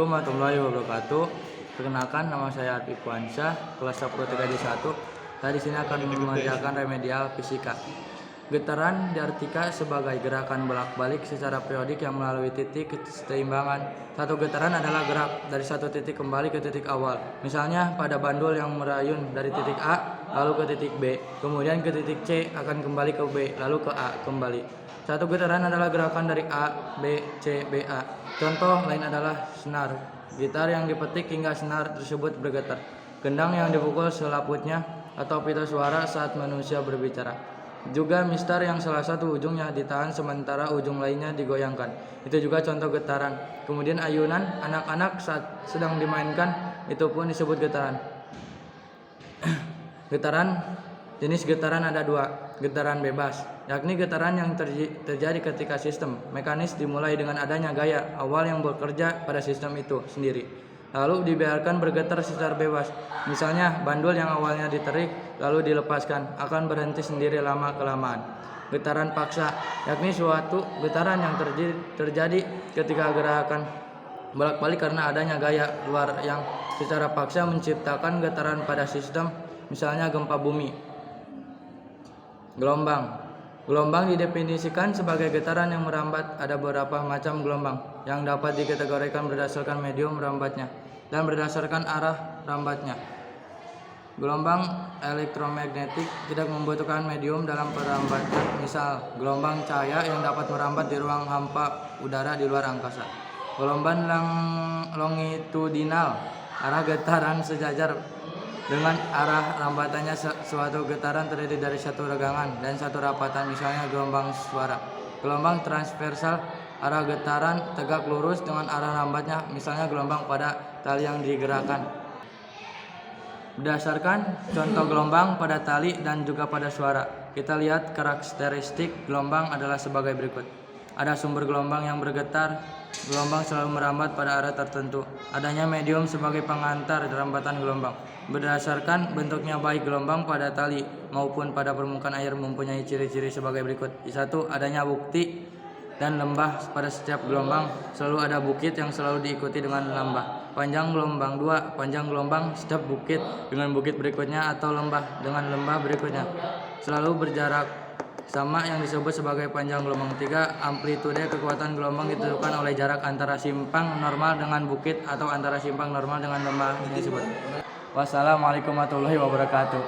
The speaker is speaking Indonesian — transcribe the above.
Assalamualaikum warahmatullahi wabarakatuh. Perkenalkan, nama saya Arif Wansyah, kelas 10 TKJ 1. Saya di sini akan mengerjakan remedial fisika. Getaran diartikan sebagai gerakan bolak-balik secara periodik yang melalui titik keseimbangan. Satu getaran adalah gerak dari satu titik kembali ke titik awal. Misalnya pada bandul yang merayun dari titik A lalu ke titik B, kemudian ke titik C akan kembali ke B, lalu ke A kembali. Satu getaran adalah gerakan dari A, B, C, B, A. Contoh lain adalah senar. Gitar yang dipetik hingga senar tersebut bergetar. Gendang yang dipukul selaputnya atau pita suara saat manusia berbicara. Juga mistar yang salah satu ujungnya ditahan sementara ujung lainnya digoyangkan. Itu juga contoh getaran. Kemudian ayunan anak-anak saat sedang dimainkan itu pun disebut getaran. Jenis getaran ada dua, getaran bebas, yakni getaran yang terjadi ketika sistem mekanis dimulai dengan adanya gaya awal yang bekerja pada sistem itu sendiri, lalu dibiarkan bergetar secara bebas. Misalnya bandul yang awalnya ditarik lalu dilepaskan akan berhenti sendiri lama-kelamaan. Getaran paksa, yakni suatu getaran yang terjadi ketika gerakan bolak-balik karena adanya gaya luar yang secara paksa menciptakan getaran pada sistem, misalnya gempa bumi. Gelombang didefinisikan sebagai getaran yang merambat. Ada beberapa macam gelombang yang dapat dikategorikan berdasarkan medium merambatnya dan berdasarkan arah rambatnya. Gelombang elektromagnetik tidak membutuhkan medium dalam perambatan. Misal, gelombang cahaya yang dapat merambat di ruang hampa udara di luar angkasa. Gelombang longitudinal, arah getaran sejajar dengan arah rambatannya. Suatu getaran terdiri dari satu regangan dan satu rapatan, misalnya gelombang suara. Gelombang transversal, arah getaran tegak lurus dengan arah rambatnya, misalnya gelombang pada tali yang digerakkan. Berdasarkan contoh gelombang pada tali dan juga pada suara, kita lihat karakteristik gelombang adalah sebagai berikut. Ada sumber gelombang yang bergetar. Gelombang selalu merambat pada arah tertentu. Adanya medium sebagai pengantar rambatan gelombang. Berdasarkan bentuknya, baik gelombang pada tali maupun pada permukaan air mempunyai ciri-ciri sebagai berikut. 1. Adanya bukti dan lembah pada setiap gelombang. Selalu ada bukit yang selalu diikuti dengan lembah. Panjang gelombang. 2. Panjang gelombang setiap bukit dengan bukit berikutnya atau lembah dengan lembah berikutnya selalu berjarak sama yang disebut sebagai panjang gelombang. 3. Amplitude kekuatan gelombang ditentukan oleh jarak antara simpang normal dengan bukit atau antara simpang normal dengan lembah disebut. Wassalamualaikum warahmatullahi wabarakatuh.